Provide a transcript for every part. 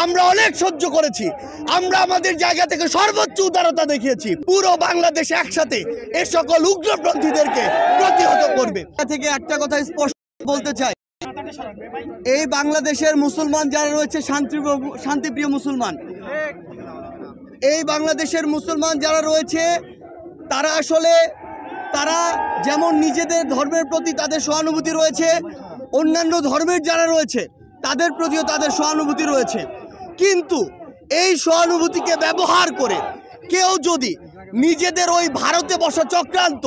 আমরা অনেক সহ্য করেছি। আমরা আমাদের জায়গা থেকে সর্বোচ্চ উদারতা দেখিয়েছি। পুরো বাংলাদেশ একসাথে এ সকল উগ্রপন্থীদেরকে প্রতিহত করবে। থেকে একটা কথা স্পষ্ট বলতে চাই, এই বাংলাদেশের মুসলমান যারা রয়েছে শান্তিপ্রিয় মুসলমান, এই বাংলাদেশের মুসলমান যারা রয়েছে তারা যেমন নিজেদের ধর্মের প্রতি তাদের সহানুভূতি রয়েছে, অন্যান্য ধর্মের যারা রয়েছে তাদের প্রতিও তাদের সহানুভূতি রয়েছে। কিন্তু এই সহানুভূতিকে ব্যবহার করে কেউ যদি নিজেদের ওই ভারতে বসা চক্রান্ত,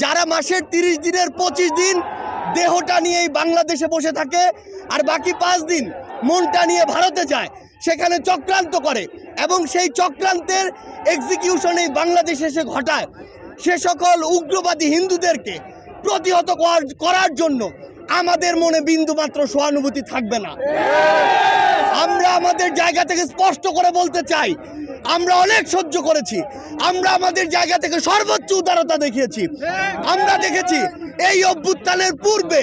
যারা মাসের 30 দিনের 25 দিন দেহটা নিয়ে এই বাংলাদেশে বসে থাকে আর বাকি 5 দিন মনটা নিয়ে ভারতে যায়, সেখানে চক্রান্ত করে এবং সেই চক্রান্তের এক্সিকিউশন এই বাংলাদেশে এসে ঘটায়, সে সকল উগ্রবাদী হিন্দুদেরকে প্রতিহত করার জন্য আমাদের মনে বিন্দুমাত্র সহানুভূতি থাকবে না। আমরা আমাদের জায়গা থেকে স্পষ্ট করে বলতে চাই, আমরা অনেক সহ্য করেছি। আমরা আমাদের জায়গা থেকে সর্বোচ্চ উদারতা দেখিয়েছি। আমরা দেখেছি এই অভ্যুত্থানের পূর্বে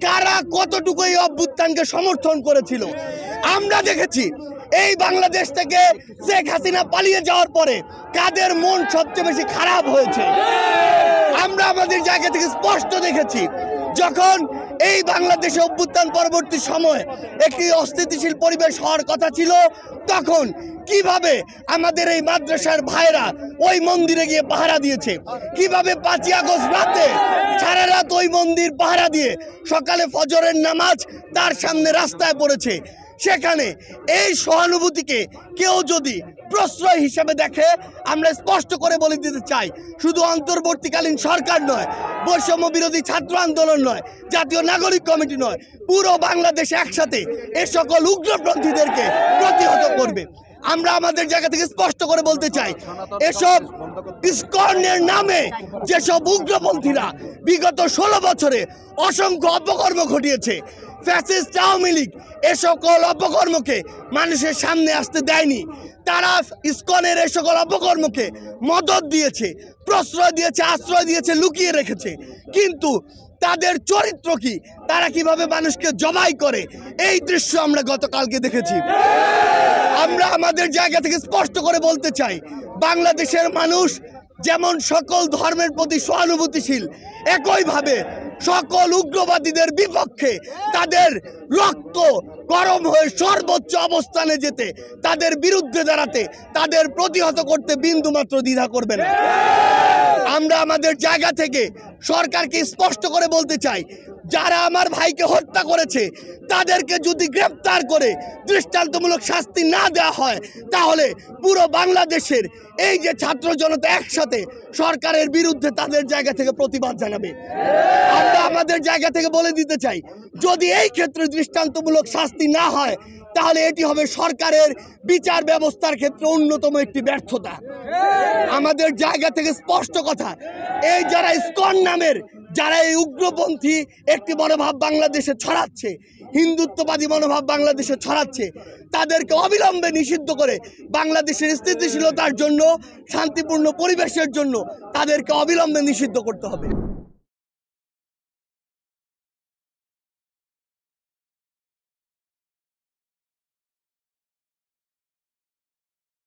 কারা কতটুকু এই অভ্যুত্থানকে সমর্থন করেছিল। আমরা দেখেছি এই বাংলাদেশ থেকে শেখ হাসিনা পালিয়ে যাওয়ার পরে কাদের মন সবচেয়ে বেশি খারাপ হয়েছে। আমরা আমাদের জায়গা থেকে স্পষ্ট দেখেছি, যখন এই বাংলাদেশে অভ্যুত্থান পরবর্তী সময় একটি অস্থিতিশীল পরিবেশ হওয়ার কথা ছিল, তখন কিভাবে আমাদের এই মাদ্রাসার ভাইরা ওই মন্দিরে গিয়ে পাহারা দিয়েছে, কিভাবে 5ই আগস্ট রাতে সারা রাত ওই মন্দির পাহারা দিয়ে সকালে ফজরের নামাজ তার সামনে রাস্তায় পড়েছে। সেখানে এই সহানুভূতিকে কেউ যদি প্রশ্রয় হিসেবে দেখে, আমরা স্পষ্ট করে বলে দিতে চাই, শুধু অন্তর্বর্তীকালীন সরকার নয়, বৈষম্য বিরোধী ছাত্র আন্দোলন নয়, জাতীয় নাগরিক কমিটি নয়, পুরো বাংলাদেশ একসাথে এ সকল উগ্রপন্থীদেরকে প্রতিহত করবে। আমরা আমাদের জায়গা থেকে স্পষ্ট করে বলতে চাই, এসব ইসকনের নামে যেসব উগ্রপন্থীরা বিগত 16 বছরে অসংখ্য অপকর্ম ঘটিয়েছে, ফ্যাসিস্ট আওয়ামী লীগ এ সকল অপকর্মকে মানুষের সামনে আসতে দেয়নি। তারা ইসকনের এ সকল অপকর্মকে মদত দিয়েছে, প্রশ্রয় দিয়েছে, আশ্রয় দিয়েছে, লুকিয়ে রেখেছে। কিন্তু তাদের চরিত্র কি, তারা কিভাবে মানুষকে জবাই করে, এই দৃশ্য আমরা গতকালকে দেখেছি। আমরা আমাদের জায়গা থেকে স্পষ্ট করে বলতে চাই, বাংলাদেশের মানুষ যেমন সকল ধর্মের প্রতি সহানুভূতিশীল, একইভাবে সকল উগ্রবাদীদের বিপক্ষে তাদের রক্ত গরম হয়ে সর্বোচ্চ অবস্থানে যেতে, তাদের বিরুদ্ধে দাঁড়াতে, তাদের প্রতিহত করতে বিন্দুমাত্র দ্বিধা করবে না। আমরা আমাদের জায়গা থেকে সরকারকে স্পষ্ট করে বলতে চাই, যারা আমার ভাইকে হত্যা করেছে তাদেরকে যদি গ্রেফতার করে দৃষ্টান্তমূলক শাস্তি না দেওয়া হয়, তাহলে পুরো বাংলাদেশের এই যে ছাত্র জনতা একসাথে সরকারের বিরুদ্ধে তাদের জায়গা থেকে প্রতিবাদ জানাবে। আমরা আমাদের জায়গা থেকে বলে দিতে চাই, যদি এই ক্ষেত্রে দৃষ্টান্তমূলক শাস্তি না হয়, তাহলে এটি হবে সরকারের বিচার ব্যবস্থার ক্ষেত্রে অন্যতম একটি ব্যর্থতা। আমাদের জায়গা থেকে স্পষ্ট কথা, এই যারা ইসকন নামের যারা এই উগ্রপন্থী একটি মনোভাব বাংলাদেশে ছড়াচ্ছে, হিন্দুত্ববাদী মনোভাব বাংলাদেশে ছড়াচ্ছে, তাদেরকে অবিলম্বে নিষিদ্ধ করে বাংলাদেশের স্থিতিশীলতার জন্য, শান্তিপূর্ণ পরিবেশের জন্য তাদেরকে অবিলম্বে নিষিদ্ধ করতে হবে।